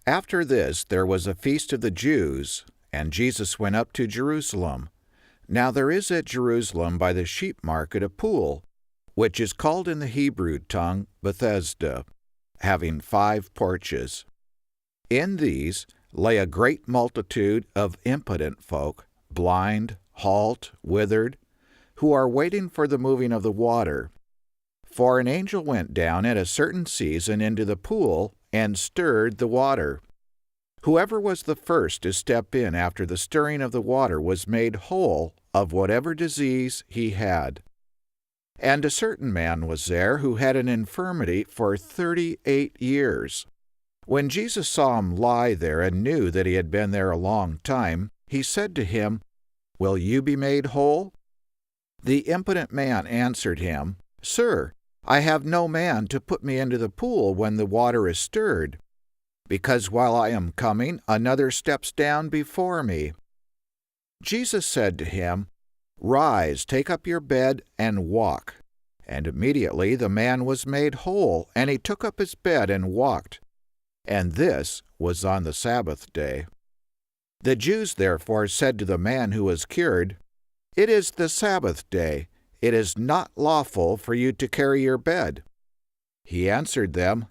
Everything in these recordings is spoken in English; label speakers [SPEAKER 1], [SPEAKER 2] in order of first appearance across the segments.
[SPEAKER 1] After this there was a feast of the Jews, and Jesus went up to Jerusalem. Now there is at Jerusalem by the sheep market a pool, which is called in the Hebrew tongue Bethesda, having 5 porches. In these lay a great multitude of impotent folk, blind, halt, withered, who are waiting for the moving of the water. For an angel went down at a certain season into the pool and stirred the water. Whoever was the first to step in after the stirring of the water was made whole of whatever disease he had. And a certain man was there who had an infirmity for 38 years. When Jesus saw him lie there and knew that he had been there a long time, he said to him, "Will you be made whole?" The impotent man answered him, "Sir, I have no man to put me into the pool when the water is stirred, because while I am coming, another steps down before me." Jesus said to him, "Rise, take up your bed, and walk." And immediately the man was made whole, and he took up his bed and walked. And this was on the Sabbath day. The Jews therefore said to the man who was cured, "It is the Sabbath day. It is not lawful for you to carry your bed." He answered them,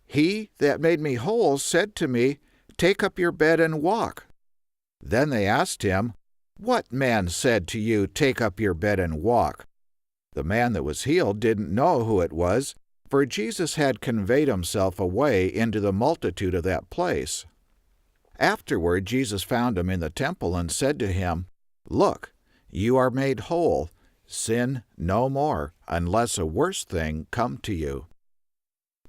[SPEAKER 1] "He that made me whole said to me, 'Take up your bed and walk.'" Then they asked him, "What man said to you, 'Take up your bed and walk'?" The man that was healed didn't know who it was, for Jesus had conveyed himself away into the multitude of that place. Afterward Jesus found him in the temple and said to him, "Look, you are made whole. Sin no more, unless a worse thing come to you."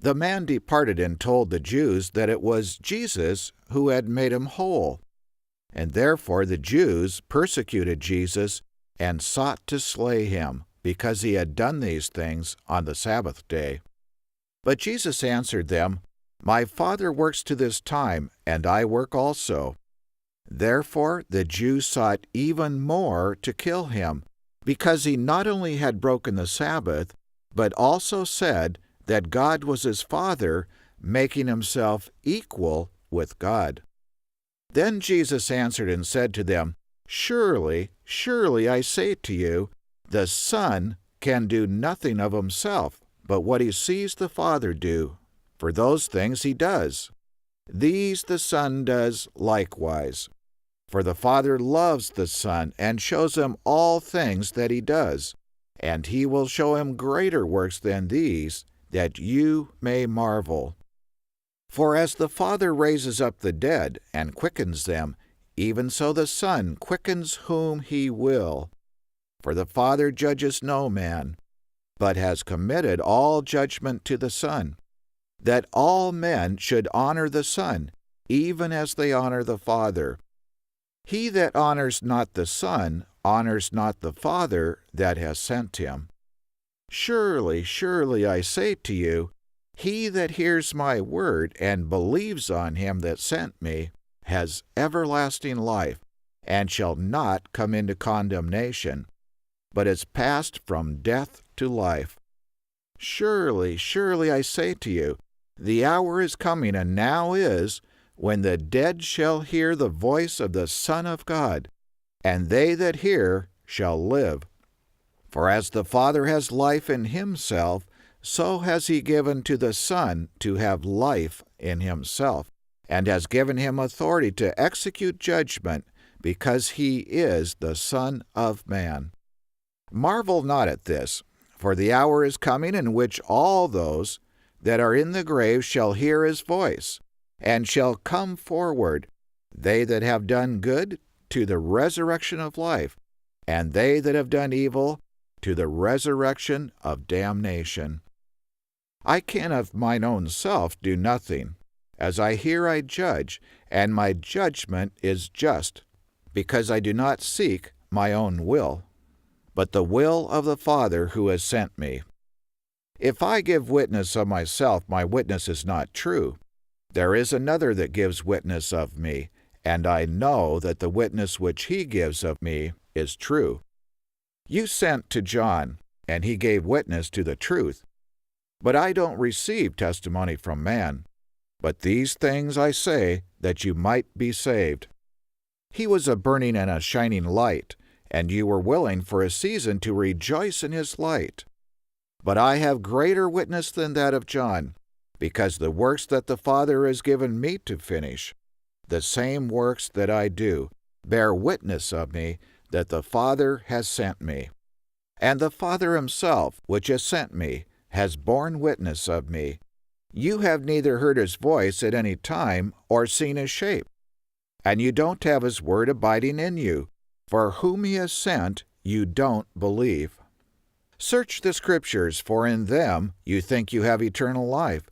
[SPEAKER 1] The man departed and told the Jews that it was Jesus who had made him whole. And therefore the Jews persecuted Jesus and sought to slay him, because he had done these things on the Sabbath day. But Jesus answered them, "My Father works to this time, and I work also." Therefore the Jews sought even more to kill him, because he not only had broken the Sabbath, but also said that God was his Father, making himself equal with God. Then Jesus answered and said to them, "Surely, surely I say to you, the Son can do nothing of himself, but what he sees the Father do, for those things he does. These the Son does likewise. For the Father loves the Son, and shows him all things that he does, and he will show him greater works than these, that you may marvel. For as the Father raises up the dead, and quickens them, even so the Son quickens whom he will. For the Father judges no man, but has committed all judgment to the Son, that all men should honor the Son, even as they honor the Father. He that honors not the Son honors not the Father that has sent him. Surely, surely, I say to you, he that hears my word and believes on him that sent me has everlasting life, and shall not come into condemnation, but is passed from death to life. Surely, surely, I say to you, the hour is coming, and now is, when the dead shall hear the voice of the Son of God, and they that hear shall live. For as the Father has life in himself, so has he given to the Son to have life in himself, and has given him authority to execute judgment, because he is the Son of Man. Marvel not at this, for the hour is coming in which all those that are in the grave shall hear his voice, and shall come forward, they that have done good to the resurrection of life, and they that have done evil to the resurrection of damnation. I can of mine own self do nothing. As I hear I judge, and my judgment is just, because I do not seek my own will, but the will of the Father who has sent me. If I give witness of myself, my witness is not true. There is another that gives witness of me, and I know that the witness which he gives of me is true. You sent to John, and he gave witness to the truth. But I don't receive testimony from man. But these things I say, that you might be saved. He was a burning and a shining light, and you were willing for a season to rejoice in his light. But I have greater witness than that of John, because the works that the Father has given me to finish, the same works that I do, bear witness of me that the Father has sent me. And the Father himself, which has sent me, has borne witness of me. You have neither heard his voice at any time or seen his shape. And you don't have his word abiding in you, for whom he has sent you don't believe. Search the Scriptures, for in them you think you have eternal life,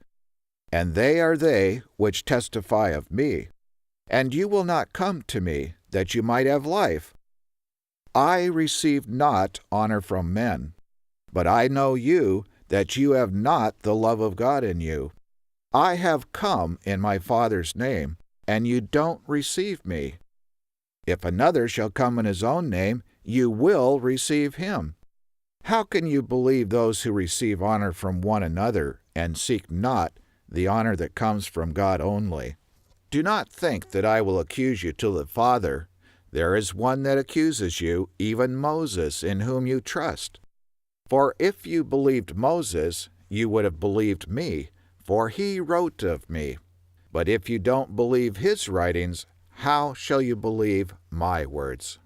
[SPEAKER 1] and they are they which testify of me. And you will not come to me, that you might have life. I receive not honor from men, but I know you, that you have not the love of God in you. I have come in my Father's name, and you don't receive me. If another shall come in his own name, you will receive him. How can you believe those who receive honor from one another, and seek not the honor that comes from God only? Do not think that I will accuse you to the Father. There is one that accuses you, even Moses, in whom you trust. For if you believed Moses, you would have believed me, for he wrote of me. But if you don't believe his writings, how shall you believe my words?